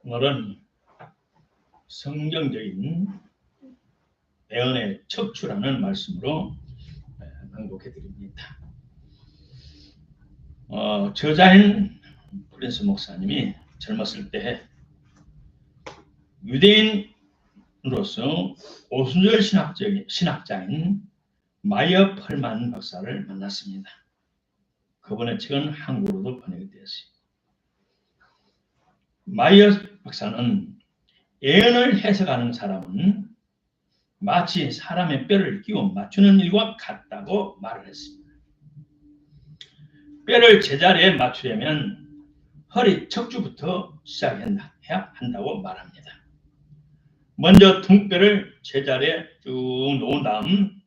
오늘은 성경적인 예언의 척추라는 말씀으로 낭독해 드립니다. 저자인 프린스 목사님이 젊었을 때 유대인으로서 오순절 신학자인 마이어 펄만 박사를 만났습니다. 그분의 책은 한국어로도 번역이 되었습니다. 마이어 박사는 예언을 해석하는 사람은 마치 사람의 뼈를 끼워 맞추는 일과 같다고 말을 했습니다. 뼈를 제자리에 맞추려면 허리 척추부터 시작해야 한다고 말합니다. 먼저 등뼈를 제자리에 쭉 놓은 다음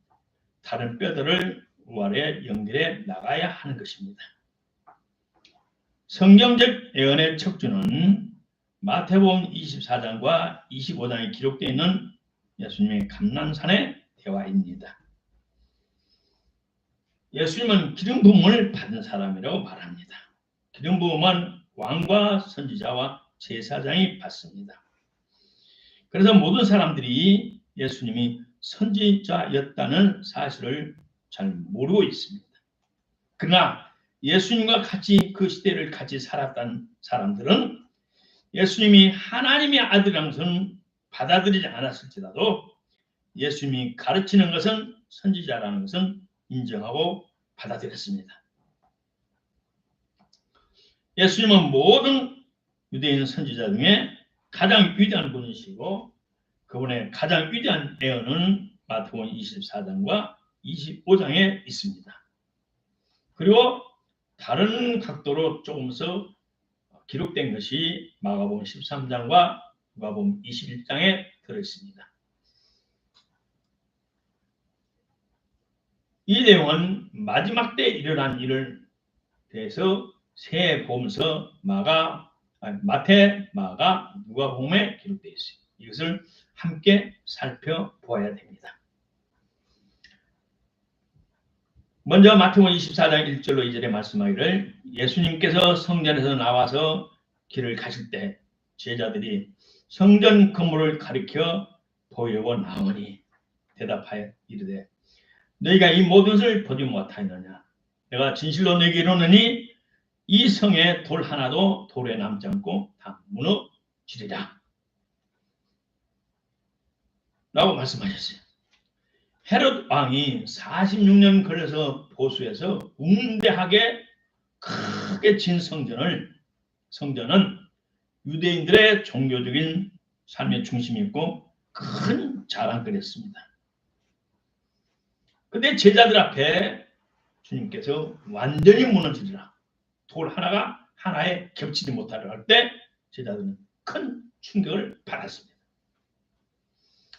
다른 뼈들을 우아래 연결해 나가야 하는 것입니다. 성경적 예언의 척추는 마태복음 24장과 25장에 기록되어 있는 예수님의 감난산의 대화입니다. 예수님은 기름 부음을 받은 사람이라고 말합니다. 기름 부음은 왕과 선지자와 제사장이 받습니다. 그래서 모든 사람들이 예수님이 선지자였다는 사실을 잘 모르고 있습니다. 그러나 예수님과 같이 그 시대를 같이 살았던 사람들은 예수님이 하나님의 아들이라는 것은 받아들이지 않았을지라도 예수님이 가르치는 것은 선지자라는 것은 인정하고 받아들였습니다. 예수님은 모든 유대인 선지자 중에 가장 위대한 분이시고 그분의 가장 위대한 예언은 마태복음 24장과 25장에 있습니다. 그리고 다른 각도로 조금서 기록된 것이 마가복음 13장과 누가복음 21장에 들어있습니다. 이 내용은 마지막 때 일어난 일을 대해서 세 복음서 마태, 마가, 누가복음에 기록되어 있습니다. 이것을 함께 살펴보아야 됩니다. 먼저 마태복음 24장 1절로 2절에 말씀하기를 예수님께서 성전에서 나와서 길을 가실 때 제자들이 성전 건물을 가리켜 보려고 나오니 대답하여 이르되 너희가 이 모든 것을 보지 못하느냐. 내가 진실로 너희에게 이르노니 이 성에 돌 하나도 돌에 남지 않고 다 무너지리라 라고 말씀하셨어요. 헤롯 왕이 46년 걸려서 보수해서 웅대하게 크게 진 성전은 유대인들의 종교적인 삶의 중심이 있고 큰 자랑거리였습니다. 그런데 제자들 앞에 주님께서 완전히 무너지리라. 돌 하나가 하나에 겹치지 못하려 할 때 제자들은 큰 충격을 받았습니다.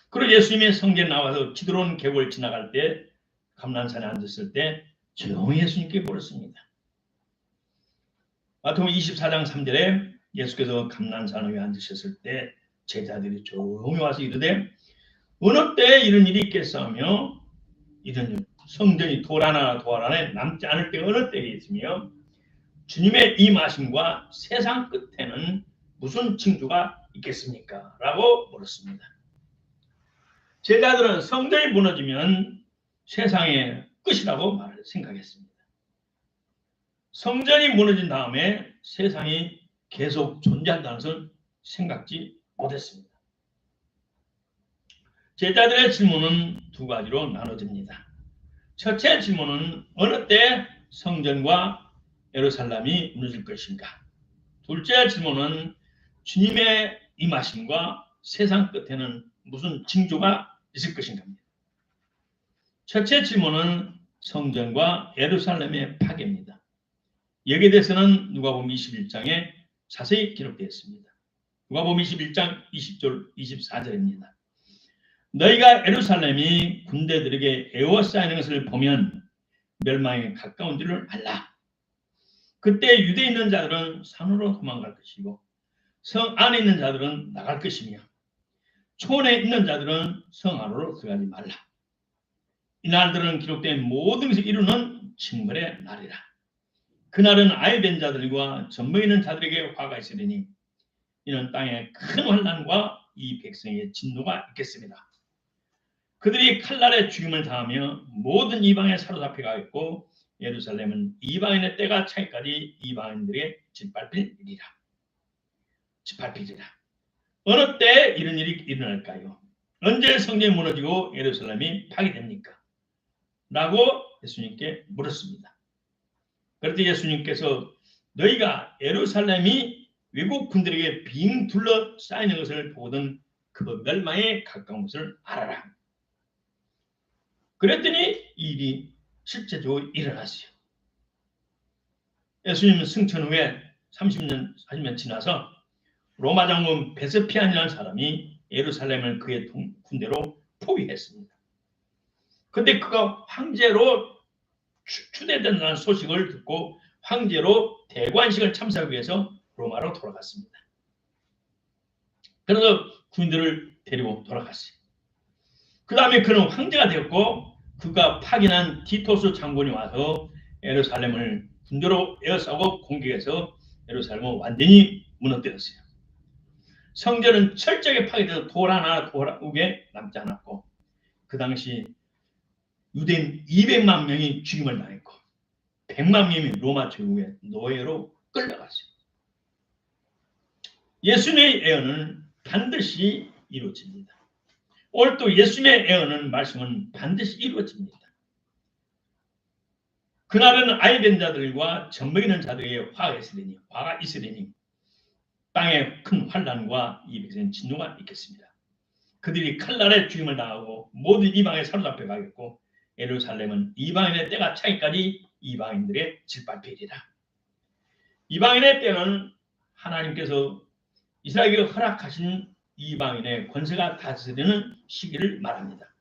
그리고 예수님이 성전에 나와서 기드론 계곡을 지나갈 때 감난산에 앉았을 때 조용히 예수님께 물었습니다. 마태복음 24장 3절에 예수께서 감난산 위에 앉으셨을 때 제자들이 조용히 와서 이르되 어느 때에 이런 일이 있겠사오며 이런 일, 성전이 돌 하나 안에 남지 않을 때가 어느 때에 있으며 주님의 임하심과 세상 끝에는 무슨 징조가 있겠습니까? 라고 물었습니다. 제자들은 성전이 무너지면 세상의 끝이라고 생각했습니다. 성전이 무너진 다음에 세상이 계속 존재한다는 것을 생각지 못했습니다. 제자들의 질문은 두 가지로 나눠집니다. 첫째 질문은 어느 때 성전과 예루살렘이 무너질 것인가? 둘째 질문은 주님의 임하심과 세상 끝에는 무슨 징조가 있을 것인가? 첫째 질문은 성전과 예루살렘의 파괴입니다. 여기에 대해서는 누가복음 21장에 자세히 기록되어 있습니다. 누가복음 21장 20절 24절입니다. 너희가 예루살렘이 군대들에게 에워싸이는 것을 보면 멸망에 가까운 줄을 알라. 그때 유대에 있는 자들은 산으로 도망갈 것이고 성 안에 있는 자들은 나갈 것이며 초원에 있는 자들은 성 안으로 들어가지 말라. 이날들은 기록된 모든 것을 이루는 징벌의 날이라. 그날은 아이 된 자들과 젖먹이는 자들에게 화가 있으리니 이는 땅에 큰 환난과 이 백성의 진노가 있겠습니다. 그들이 칼날에 죽임을 당하며 모든 이방에 사로잡혀 가겠고 예루살렘은 이방인의 때가 차기까지 이방인들에게 짓밟히리라. 어느 때 이런 일이 일어날까요? 언제 성전이 무너지고 예루살렘이 파괴됩니까? 라고 예수님께 물었습니다. 그랬더니 예수님께서 너희가 예루살렘이 외국 군들에게 빙 둘러싸이는 것을 보거든 그 멸망에 가까운 것을 알아라. 그랬더니 이 일이 실제적으로 일어났어요. 예수님은 승천 후에 30년, 40년 지나서 로마 장군 베스피안이라는 사람이 예루살렘을 그의 군대로 포위했습니다. 그런데 그가 황제로 추대된다는 소식을 듣고 황제로 대관식을 참석하기 위해서 로마로 돌아갔습니다. 그래서 군인들을 데리고 돌아갔어요. 그 다음에 그는 황제가 되었고 그가 파견한 티토스 장군이 와서 예루살렘을 군대로 에워싸고 공격해서 예루살렘을 완전히 무너뜨렸어요. 성전은 철저하게 파괴돼서 돌 하나 돌아오게 남지 않았고 그 당시 유대인 200만 명이 죽임을 당했고 100만 명이 로마 제국의 노예로 끌려갔어요. 예수님의 예언은 반드시 이루어집니다. 오늘 또 예수님의 예언은 말씀은 반드시 이루어집니다. 그날은 아이된 자들과 젖먹이는 자들에게 화가 있으리니 땅에 큰 환난과 이 백성의 진노가 있겠습니다. 그들이 칼날에 죽임을 당하고 모든 이방에 사로잡혀 가겠고 예루살렘은 이방인의 때가 차기까지 이방인들의 짓밟히리라. 이방인의 때는 하나님께서 이스라엘에게 허락하신 이방인의 권세가 다스리는 시기를 말합니다.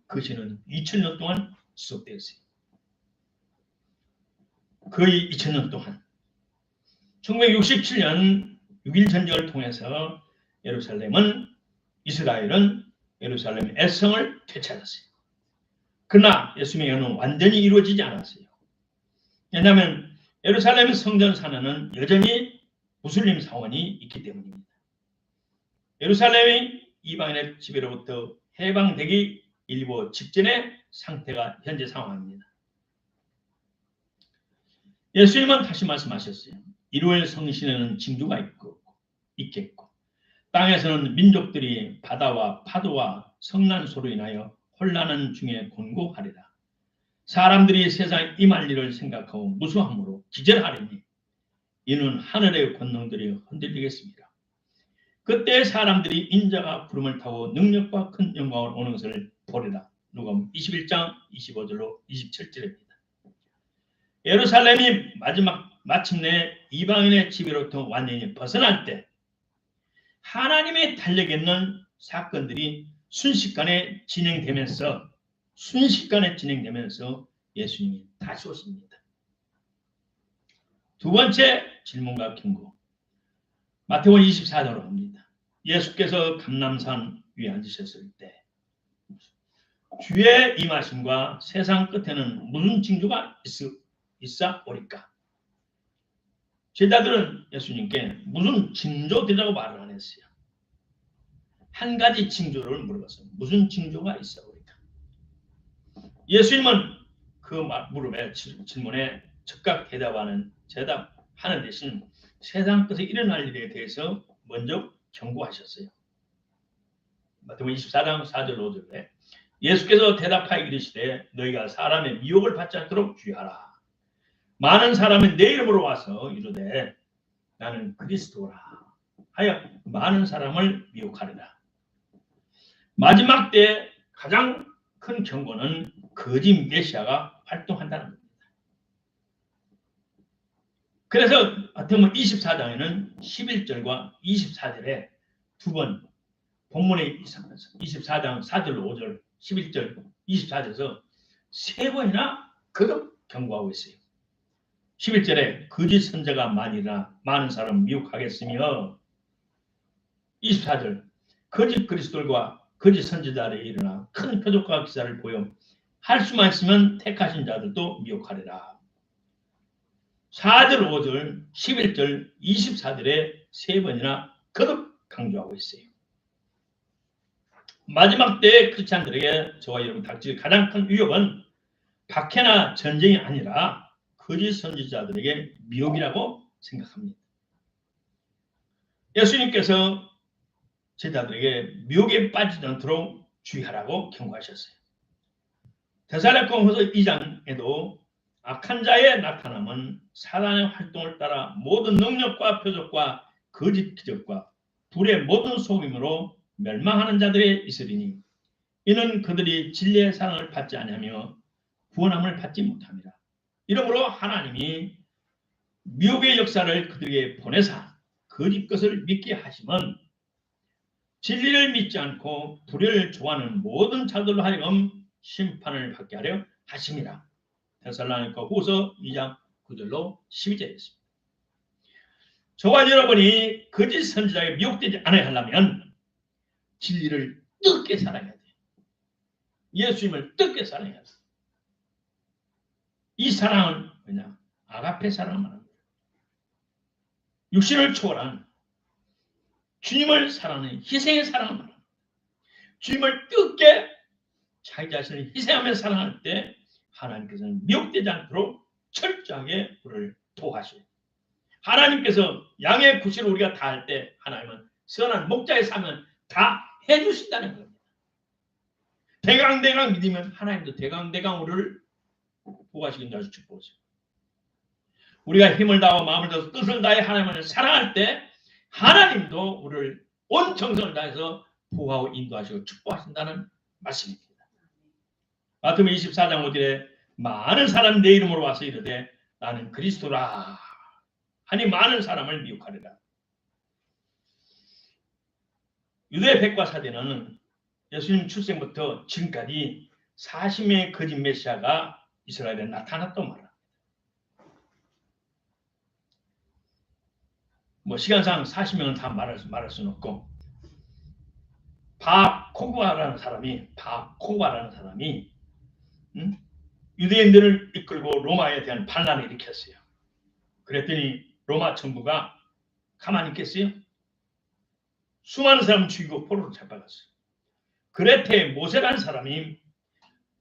그 시는 2000년 동안 지속되었어요. 거의 2000년 동안 1967년 6.1 전쟁을 통해서 이스라엘은 예루살렘의 애성을 되찾았어요. 그러나 예수님의 예언은 완전히 이루어지지 않았어요. 왜냐하면 예루살렘 성전 산에는 여전히 무슬림 사원이 있기 때문입니다. 예루살렘이 이방인의 지배로부터 해방되기 일부 직전의 상태가 현재 상황입니다. 예수님은 다시 말씀하셨어요. 일요일 성신에는 징조가 있겠고 땅에서는 민족들이 바다와 파도와 성난소로 인하여 혼란한 중에 곤고하리라. 사람들이 세상에 임할 일을 생각하고 무수함으로 기절하리니 이는 하늘의 권능들이 흔들리겠습니다. 그때 사람들이 인자가 구름을 타고 능력과 큰 영광을 오는 것을 보리라. 누가복음 21장 25절로 27절입니다. 예루살렘이 마침내 이방인의 지배로부터 완전히 벗어날 때 하나님의 탄력 있는 사건들이 순식간에 진행되면서 예수님이 다시 오십니다. 두 번째 질문과 경고. 마태복음 24장으로 갑니다. 예수께서 감람산 위에 앉으셨을 때 주의 임하심과 세상 끝에는 무슨 징조가 있사오리까? 제자들은 예수님께 무슨 징조되라고 말을 안 했어요. 한 가지 징조를 물어봤어요. 무슨 징조가 있사오리까? 예수님은 그 질문에 즉각 대답하는 대신 세상 끝에 일어날 일에 대해서 먼저 경고하셨어요. 마태복음 24장 4절 5절에 예수께서 대답하여 이르시되 너희가 사람의 미혹을 받지 않도록 주의하라. 많은 사람이 내 이름으로 와서 이르되 나는 그리스도라 하여 많은 사람을 미혹하리라. 마지막 때 가장 큰 경고는 거짓 메시아가 활동한다는 겁니다. 그래서 마태복음 24장에는 11절과 24절에 두 번 본문의 24장 4절로 5절 11절 24절에서 세 번이나 거듭 경고하고 있어요. 11절에 거짓 선자가 많은 사람 미혹하겠으며 24절 거짓 그리스도들과 거짓 선지자들이 일어나 큰 표적과 기사를 보여 할 수만 있으면 택하신 자들도 미혹하리라. 4절 5절 11절 24절에 세 번이나 거듭 강조하고 있어요. 마지막 때의 크리스찬들에게 저와 여러분 닥칠 가장 큰 위협은 박해나 전쟁이 아니라 거짓 선지자들에게 미혹이라고 생각합니다. 예수님께서 제자들에게 미혹에 빠지지 않도록 주의하라고 경고하셨어요. 데살로니가후서 2장에도 악한 자의 나타남은 사단의 활동을 따라 모든 능력과 표적과 거짓 기적과 불의 모든 속임으로 멸망하는 자들이 있으리니 이는 그들이 진리의 사랑을 받지 아니하며 구원함을 받지 못합니다. 이러므로 하나님이 미혹의 역사를 그들에게 보내사 거짓 것을 믿게 하심은 진리를 믿지 않고 불의를 좋아하는 모든 자들로 하여금 심판을 받게 하려 하심이라. 데살로니가후서 2장 9절로 12절에 있습니다. 저와 여러분이 거짓 선지자에게 미혹되지 않아야 하려면 진리를 뜨겁게 사랑해야 돼요. 예수님을 뜨겁게 사랑해야 돼요. 이 사랑은 뭐냐? 아가페 사랑을 말합니다. 육신을 초월한 주님을 사랑하는 희생의 사랑을 말합니다. 주님을 뜨겁게 자기 자신을 희생하며 사랑할 때 하나님께서는 미혹되지 않도록 철저하게 우리를 도와주셔요. 하나님께서 양의 구실을 우리가 다 할 때 하나님은 선한 목자의 삶을 다 해주신다는 겁니다. 대강대강 믿으면 하나님도 대강대강 우리를 보호하시긴 아주 축복하세요. 우리가 힘을 다하고 마음을 다해서 뜻을 다해 하나님을 사랑할 때 하나님도 우리를 온 정성을 다해서 보호하고 인도하시고 축복하신다는 말씀입니다. 마태복음 24장 5절에 많은 사람이 내 이름으로 와서 이르되 나는 그리스도라 하니 많은 사람을 미혹하리라. 유대 백과사전에는 예수님 출생부터 지금까지 40명의 거짓 메시아가 이스라엘에 나타났다고 말합니다. 뭐 시간상 40명은 다 말할 수는 없고 바코바라는 사람이 유대인들을 이끌고 로마에 대한 반란을 일으켰어요. 그랬더니 로마 정부가 가만히 있겠어요? 수많은 사람을 죽이고 포로로 잡아갔어요. 그레테 모세라는 사람이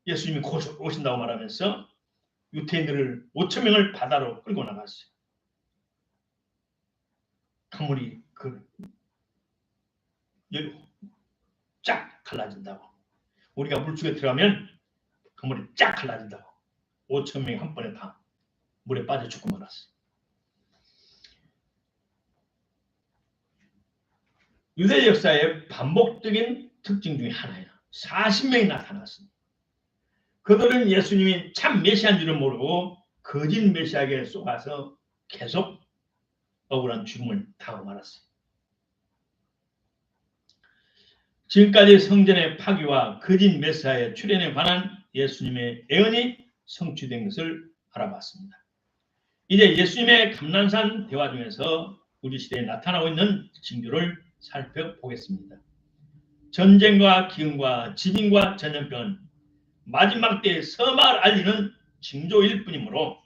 예수님이 곧 오신다고 말하면서 유태인들을 5,000명을 바다로 끌고 나갔어요. 강물이 쫙 갈라진다고. 우리가 물속에 들어가면 강물이 쫙 갈라진다고. 5,000명이 한 번에 다 물에 빠져 죽고 말았어요. 유대 역사의 반복적인 특징 중에 하나예요. 40명이 나타났습니다. 그들은 예수님이 참 메시아인 줄을 모르고 거짓 메시아에게 속아서 계속 억울한 죽음을 당하고 말았어요. 지금까지 성전의 파괴와 거짓 메시아의 출현에 관한 예수님의 예언이 성취된 것을 알아봤습니다. 이제 예수님의 감난산 대화 중에서 우리 시대에 나타나고 있는 징조를 살펴보겠습니다. 전쟁과 기근과 지진과 전염병은 마지막 때의 서막을 알리는 징조일 뿐이므로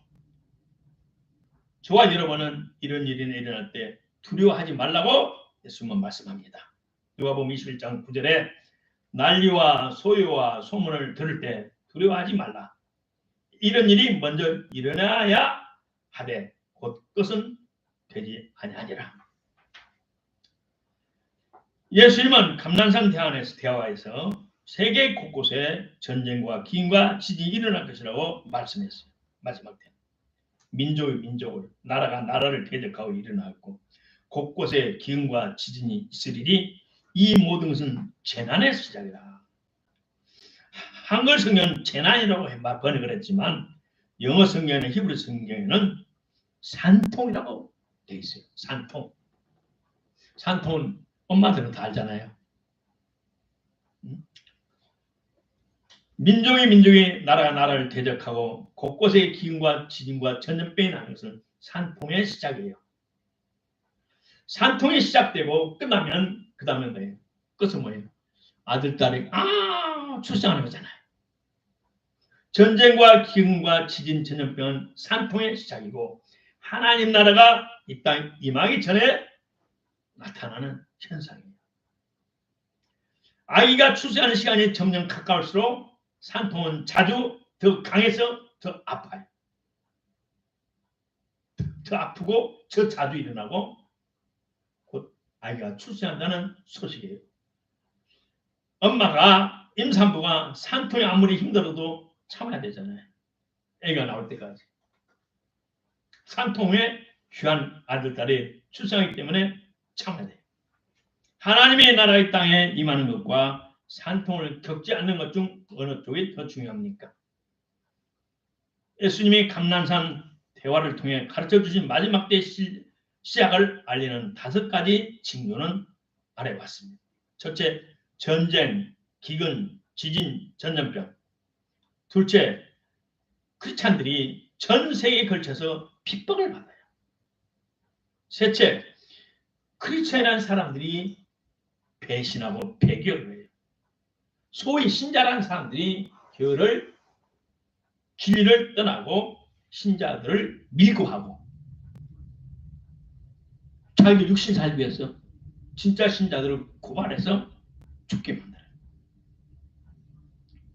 저와 여러분은 이런 일이 일어날 때 두려워하지 말라고 예수님은 말씀합니다. 누가복음 21장 9절에 난리와 소요와 소문을 들을 때 두려워하지 말라. 이런 일이 먼저 일어나야 하되 곧 끝은 되지 아니하니라. 예수님은 감난산 대화에서 세계 곳곳에 전쟁과 기근과 지진이 일어날 것이라고 말씀했어요. 마지막 때 민족이 민족을, 나라가 나라를 대적하고 일어났고 곳곳에 기근과 지진이 있으리니 이 모든 것은 재난의 시작이다. 한글 성경은 재난이라고 번역을 했지만 영어 성경에는 히브리 성경에는 산통이라고 되어 있어요. 산통. 산통은 엄마들은 다 알잖아요. 민족이 나라가 나라를 대적하고 곳곳에 기근과 지진과 전염병이 나는 것은 산통의 시작이에요. 산통이 시작되고 끝나면 그 다음에 뭐예요? 끝은 뭐예요? 아들, 딸이 출생하는 거잖아요. 전쟁과 기근과 지진, 전염병은 산통의 시작이고 하나님 나라가 이 땅에 임하기 전에 나타나는 현상이에요. 아기가 출생하는 시간이 점점 가까울수록 산통은 자주 더 강해서 더 아파요. 더 아프고 더 자주 일어나고 곧 아이가 출생한다는 소식이에요. 엄마가 임산부가 산통이 아무리 힘들어도 참아야 되잖아요. 애가 나올 때까지. 산통 후에 귀한 아들, 딸이 출생하기 때문에 참아야 돼요. 하나님의 나라의 땅에 임하는 것과 산통을 겪지 않는 것 중 어느 쪽이 더 중요합니까? 예수님이 감난산 대화를 통해 가르쳐 주신 마지막 때의 시작을 알리는 5가지 징조는 아래 봤습니다. 첫째, 전쟁, 기근, 지진, 전염병. 둘째, 크리스찬들이 전 세계에 걸쳐서 핍박을 받아요. 셋째, 크리스찬이라는 사람들이 배신하고 배교를 해요. 소위 신자라는 사람들이 진리를 떠나고 신자들을 밀고 하고 자기들 육신 살기 위해서 진짜 신자들을 고발해서 죽게 만들어요.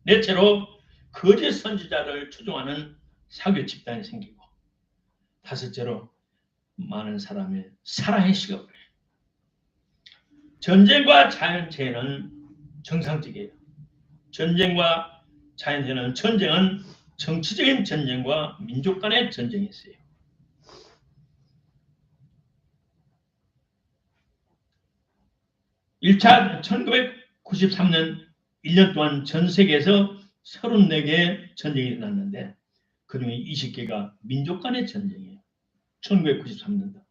넷째로 거짓 선지자를 추종하는 사교 집단이 생기고, 다섯째로 많은 사람의 사랑의 식어버려요. 전쟁과 자연재해는 정상적이에요. 전쟁과 자연재해는 전쟁은 정치적인 전쟁과 민족 간의 전쟁이 있어요. (1차) 1993년 1년 동안 전 세계에서 34개의 전쟁이 일어났는데 그중에 20개가 민족 간의 전쟁이에요. 1993년도.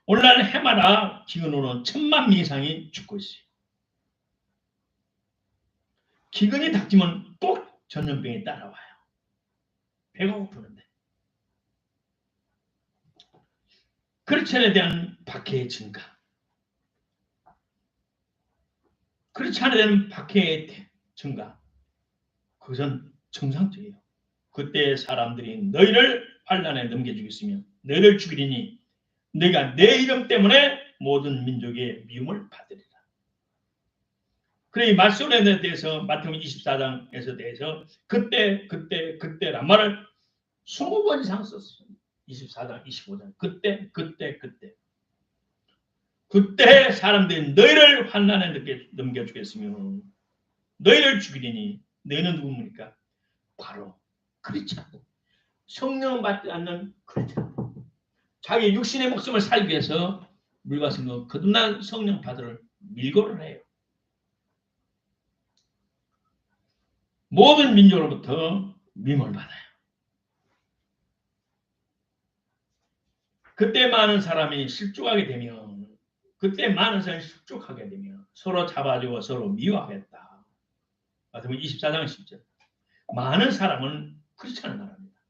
오늘날 해마다 기근으로 1000만 명 이상이 죽고 있어요. 기근이 닥치면 꼭 전염병이 따라와요. 배가 고프는데. 크리스찬에 대한 박해의 증가. 크리스찬에 대한 박해의 증가. 그것은 정상적이에요. 그때 사람들이 너희를 환난에 넘겨주겠으며 너희를 죽이리니 너희가 내 이름 때문에 모든 민족의 미움을 받으리라. 그래 이 말씀에 대해서 마태복음 24장에서 대해서 그때란 말을 20번 이상 썼어요. 24장, 25장. 그때 사람들이 너희를 환난에 넘겨주겠으며 너희를 죽이리니 너희는 누굽니까? 바로 크리스찬. 성령 받지 않는 크리스찬. 자기 육신의 목숨을 살기 위해서 물과 성령 거듭난 성령 받으를 밀고를 해요. 모든 민족으로부터 미움을 받아요. 그때 많은 사람이 실족하게 되면 서로 잡아주고 서로 미워하겠다. 마태복음 24장 10절. 많은 사람은 크리스찬을 말합니다.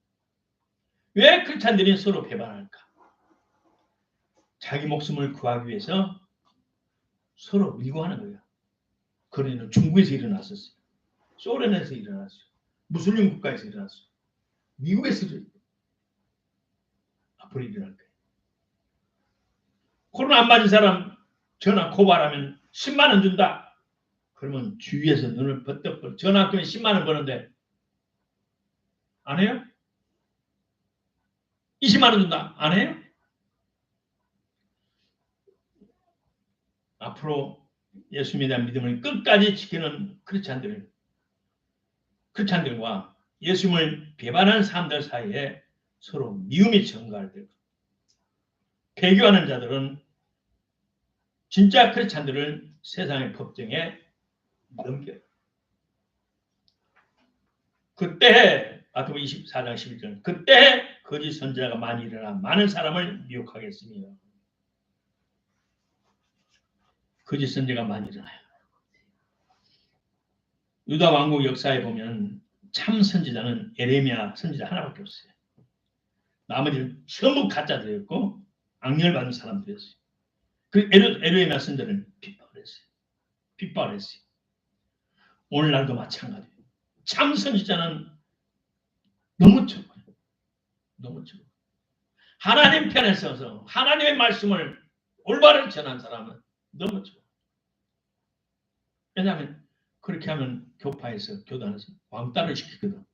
왜 크리스찬들이 서로 배반할까? 자기 목숨을 구하기 위해서 서로 밀고 하는 거예요. 그런 일은 중국에서 일어났었어요. 소련에서 일어났어요. 무슬림 국가에서 일어났어요. 미국에서 앞으로 일어날 거예요. 코로나 안 맞은 사람 전화 고발하면 10만 원 준다. 그러면 주위에서 눈을 버떡 전화 때문에 10만 원 버는데 안 해요? 20만 원 준다. 안 해요? 앞으로 예수님에 대한 믿음을 끝까지 지키는 크리스찬들과 예수님을 배반하는 사람들 사이에 서로 미움이 증가할 때 배교하는 자들은 진짜 크리스찬들을 세상의 법정에 넘겨요. 그때 마태복음 24장 11절 그때 거짓 선지자가 많이 일어나 많은 사람을 미혹하겠으며 거짓 선지자가 많이 일어나요. 유다 왕국 역사에 보면 참 선지자는 에레미야 선지자 하나밖에 없어요. 나머지는 전부 가짜들이었고 악령을 받은 사람들이었어요. 그 에레미야 선지자를 핍박을 했어요. 오늘날도 마찬가지예요. 참 선지자는 너무 적어요. 하나님 편에 서서 하나님의 말씀을 올바른 전한 사람은 너무 좋아. 왜냐하면 그렇게 하면 교파에서 교단에서 왕따를 시키거든.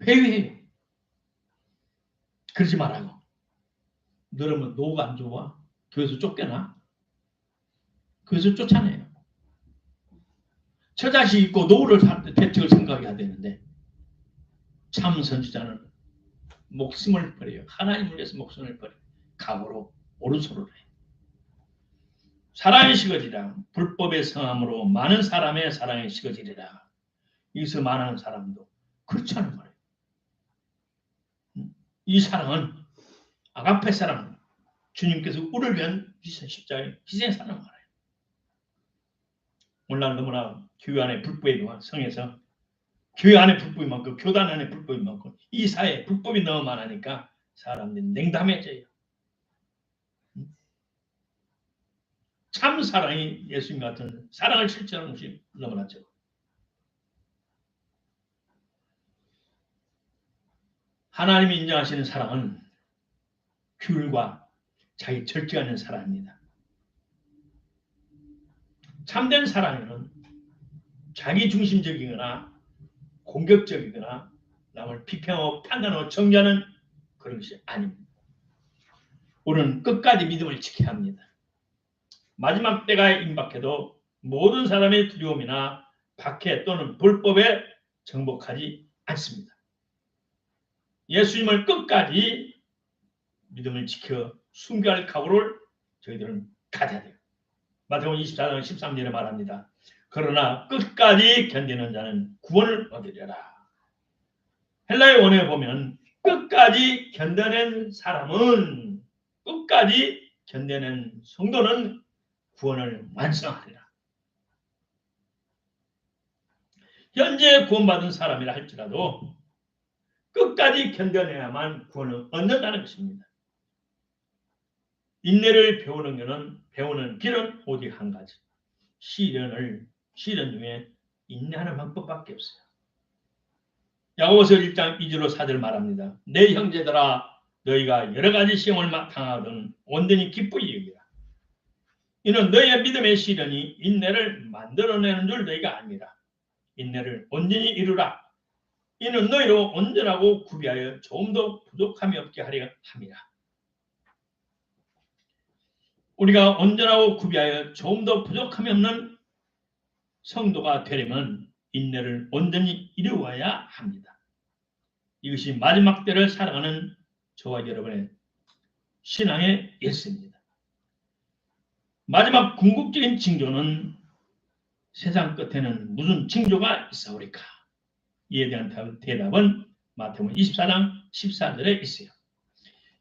회의해요. 그러지 말아요. 너라면 노가 안 좋아? 교회에서 쫓겨나? 교회에서 쫓아내요. 처자식 있고 노를 대책을 생각해야 되는데 참 선지자는 목숨을 버려요. 하나님을 위해서 목숨을 버려요. 각오로 오른손으로 해요. 사랑이 식어지라. 불법의 성함으로 많은 사람의 사랑이 식어지리라. 여기서 말하는 사람도 그렇지 않은 말이에요. 이 사랑은 아가페 사랑, 주님께서 우리를 위한 십자가의 희생사랑 말이에요. 오늘날 너무나 교회 안에 불법이 많아. 성에서 교회 안에 불법이 많고 교단 안에 불법이 많고 이 사회에 불법이 너무 많으니까 사람들이 냉담해져요. 참 사랑이 예수님 같은 사랑을 실천하는 것이 너무나 적어. 하나님이 인정하시는 사랑은 규율과 자기 절제하는 사랑입니다. 참된 사랑은 자기 중심적이거나 공격적이거나 남을 비평하고 판단하고 정죄하는 그런 것이 아닙니다. 우리는 끝까지 믿음을 지켜야 합니다. 마지막 때가 임박해도 모든 사람의 두려움이나 박해 또는 불법에 정복하지 않습니다. 예수님을 끝까지 믿음을 지켜 순교할 각오를 저희들은 가져야 돼요. 마태복음 24장 13절에 말합니다. 그러나 끝까지 견디는 자는 구원을 얻으리라. 헬라의 원어에 보면 끝까지 견뎌낸 사람은 끝까지 견뎌낸 성도는 구원을 완성하리라. 현재 구원받은 사람이라 할지라도 끝까지 견뎌내야만 구원을 얻는다는 것입니다. 인내를 배우는 길은 오직 한 가지. 시련 중에 인내하는 방법밖에 없어요. 야고보서 1장 2절로 4절 말합니다. 내 형제들아 너희가 여러 가지 시험을 당하거든 온전히 기쁘게 여기라. 이는 너희의 믿음의 시련이 인내를 만들어내는 줄 너희가 아니라. 인내를 온전히 이루라. 이는 너희로 온전하고 구비하여 조금도 부족함이 없게 하려 함이라. 우리가 온전하고 구비하여 조금도 부족함이 없는 성도가 되려면 인내를 온전히 이루어야 합니다. 이것이 마지막 때를 살아가는 저와 여러분의 신앙의 예습입니다. 마지막 궁극적인 징조는 세상 끝에는 무슨 징조가 있사오리까? 이에 대한 대답은 마태복음 24장 14절에 있어요.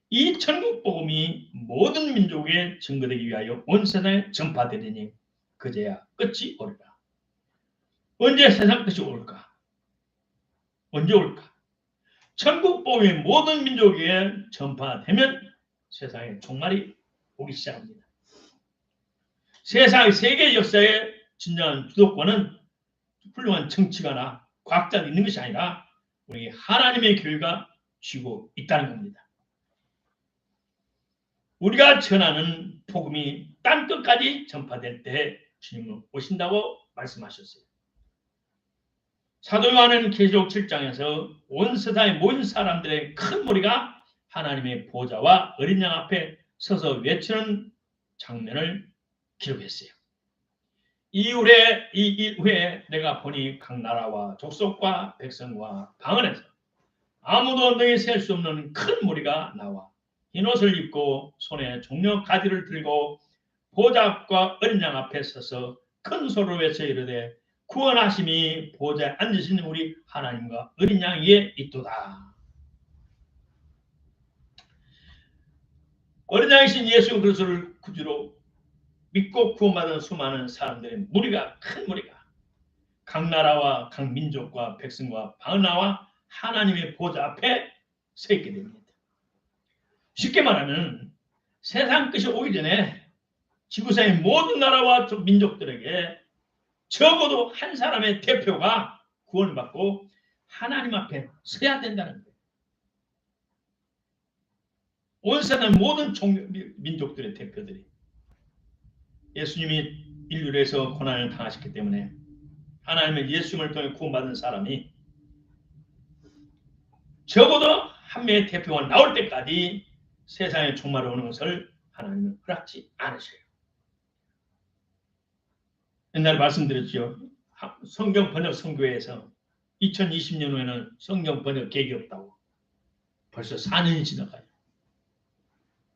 이 천국 복음이 모든 민족에 증거되기 위하여 온 세상에 전파되리니 그제야 끝이 오리라. 언제 세상 끝이 올까? 언제 올까? 천국 복음이 모든 민족에 전파되면 세상에 종말이 오기 시작합니다. 세계 역사의 진정한 주도권은 훌륭한 정치가나 과학자가 있는 것이 아니라 우리 하나님의 교회가 쥐고 있다는 겁니다. 우리가 전하는 복음이 땅끝까지 전파될 때 주님은 오신다고 말씀하셨어요. 사도 요한은 계시록 7장에서 온 세상에 모인 사람들의 큰 무리가 하나님의 보좌와 어린 양 앞에 서서 외치는 장면을 기록했어요. 이후에 내가 보니 각 나라와 족속과 백성과 방언에서 아무도 능히 셀 수 없는 큰 무리가 나와 흰 옷을 입고 손에 종려 가지를 들고 보좌 앞과 어린 양 앞에 서서 큰 소리로 외쳐 이르되 구원하심이 보좌에 앉으신 우리 하나님과 어린 양 위에 있도다. 어린 양이신 예수 그리스도를 구주로 믿고 구원받은 수많은 사람들의 무리가 큰 무리가 각 나라와 각 민족과 백성과 방언나와 하나님의 보좌 앞에 서 있게 됩니다. 쉽게 말하면 세상 끝이 오기 전에 지구상의 모든 나라와 민족들에게 적어도 한 사람의 대표가 구원받고 하나님 앞에 서야 된다는 거예요. 온 세상 모든 민족들의 대표들이 예수님이 인류를 위해서 고난을 당하셨기 때문에 하나님의 예수님을 통해 구원받은 사람이 적어도 한 명의 대표가 나올 때까지 세상에 종말이 오는 것을 하나님은 허락지 않으셔요. 옛날에 말씀드렸죠. 성경 번역 선교회에서 2020년 후에는 성경 번역 계획이 없다고. 벌써 4년이 지나가요.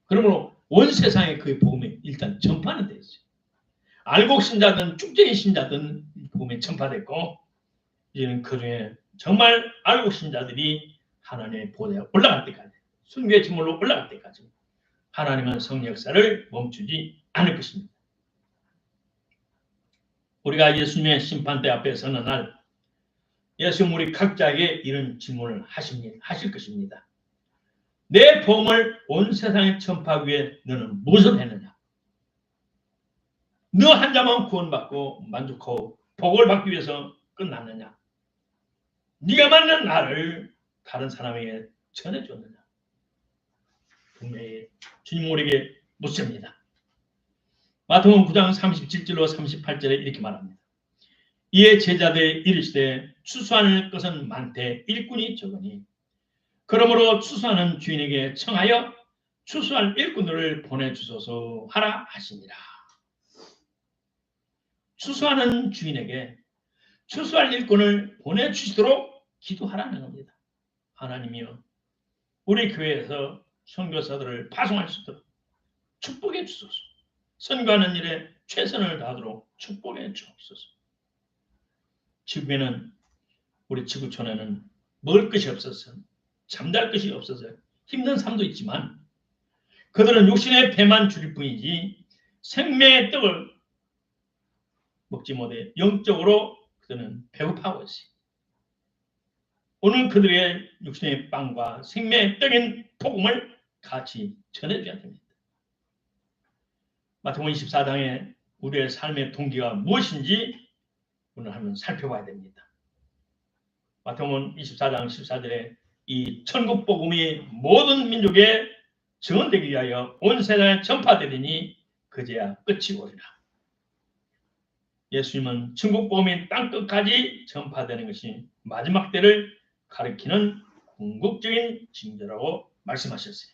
그러므로 온 세상에 그 복음이 일단 전파는 됐어요. 알곡 신자든 쭉쟁이 신자든 복음이 전파됐고, 이제는 그 중에 정말 알곡 신자들이 하나님의 보좌에 올라갈 때까지, 순교의 제물로 올라갈 때까지 하나님은 성령 역사를 멈추지 않을 것입니다. 우리가 예수님의 심판대 앞에 서는 날 예수님 우리 각자에게 이런 질문을 하실 것입니다. 내 복음을 온 세상에 전파하기 위해 너는 무엇을 했느냐? 너 한 자만 구원받고 만족하고 복을 받기 위해서 끝났느냐? 네가 만난 나를 다른 사람에게 전해줬느냐? 분명히 주님 우리에게 묻습니다. 마태복음 9장 37절로 38절에 이렇게 말합니다. 이에 제자들이 이르시되 추수할 것은 많되 일꾼이 적으니 그러므로 추수하는 주인에게 청하여 추수할 일꾼들을 보내주소서 하라 하시니라. 추수하는 주인에게 추수할 일꾼을 보내주시도록 기도하라는 겁니다. 하나님이여 우리 교회에서 선교사들을 파송할 수 있도록 축복해 주소서. 선교하는 일에 최선을 다하도록 축복해 주옵소서. 지구에는 우리 지구촌에는 먹을 것이 없어서 잠잘 것이 없어서 힘든 삶도 있지만 그들은 육신의 배만 줄일 뿐이지 생명의 떡을 먹지 못해 영적으로 그들은 배고파하고 있어요. 오늘 그들의 육신의 빵과 생명의 떡인 복음을 같이 전해줘야 됩니다. 마태복음 24장에 우리의 삶의 동기가 무엇인지 오늘 한번 살펴봐야 됩니다. 마태복음 24장 14절에 이 천국 복음이 모든 민족에 증언되기 위하여 온 세상에 전파되리니 그제야 끝이 오리라. 예수님은 천국 복음이 땅끝까지 전파되는 것이 마지막 때를 가리키는 궁극적인 징조라고 말씀하셨어요.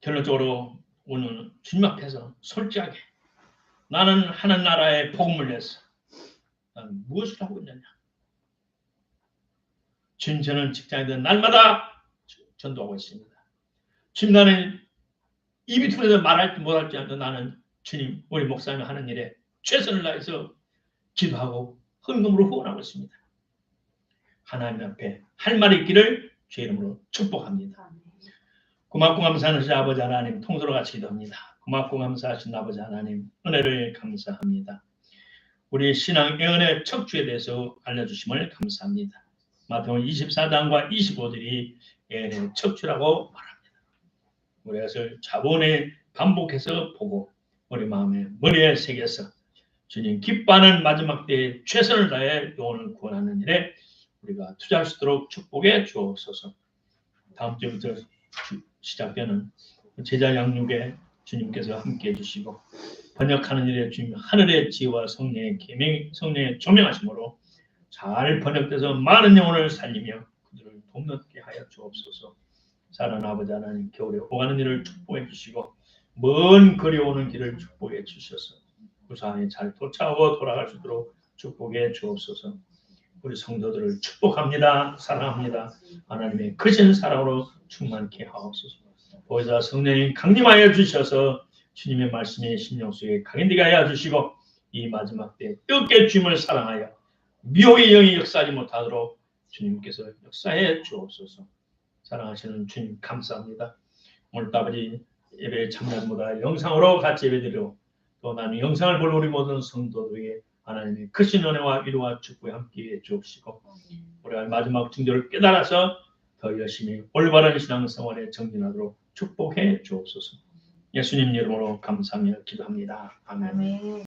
결론적으로 오늘 주님 앞에서 솔직하게 나는 하는 나라의 복음을 위해서 나는 무엇을 하고 있느냐. 주님 저는 직장이든 날마다 전도하고 있습니다. 주님 나는 입이 퉁해서 말할지 못할지 않는데 나는 주님 우리 목사님 하는 일에 최선을 다해서 기도하고 헌금으로 후원하고 있습니다. 하나님 앞에 할 말이 있기를 주의 이름으로 축복합니다. 고맙고 감사하신 아버지 하나님 통솔로 같이 기도합니다. 고맙고 감사하신 아버지 하나님 은혜를 감사합니다. 우리 신앙의 은혜 척추에 대해서 알려주심을 감사합니다. 마태복음 24장과 25절이 은혜의 척추라고 말합니다. 우리 것을 자본에 반복해서 보고 우리 마음에 머리에 새겨서 주님 기뻐하는 마지막 때에 최선을 다해 영혼을 구원하는 일에 우리가 투자할 수 있도록 축복해 주옵소서. 다음 주부터 시작되는 제자 양육에 주님께서 함께해 주시고 번역하는 일에 주님 하늘의 지혜와 성령의 계명, 성령의 조명하심으로 잘 번역돼서 많은 영혼을 살리며 그들을 돕게 하여 주옵소서. 사랑하는 아버지 하나님 겨울에 오가는 일을 축복해 주시고 먼 거리 오는 길을 축복해 주셔서 무사히 잘 도착하고 돌아갈 수 있도록 축복해 주옵소서. 우리 성도들을 축복합니다. 사랑합니다. 하나님의 크신 사랑으로 충만케 하옵소서. 보혜사 성령님 강림하여 주셔서 주님의 말씀이 심령 속에 각인되게 하여 주시고 이 마지막 때 뜨겁게 주님을 사랑하여 미혹의 영이 역사하지 못하도록 주님께서 역사해 주옵소서. 사랑하시는 주님 감사합니다. 오늘도 아버지 예배 참여보다 영상으로 같이 예배드리고 또 나는 영상을 볼 우리 모든 성도들에게 하나님의 크신 은혜와 위로와 축복에 함께해 주옵시고 우리가 마지막 징조를 깨달아서 더 열심히 올바른 신앙생활에 정진하도록 축복해 주옵소서. 예수님 이름으로 감사하며 기도합니다. 아멘.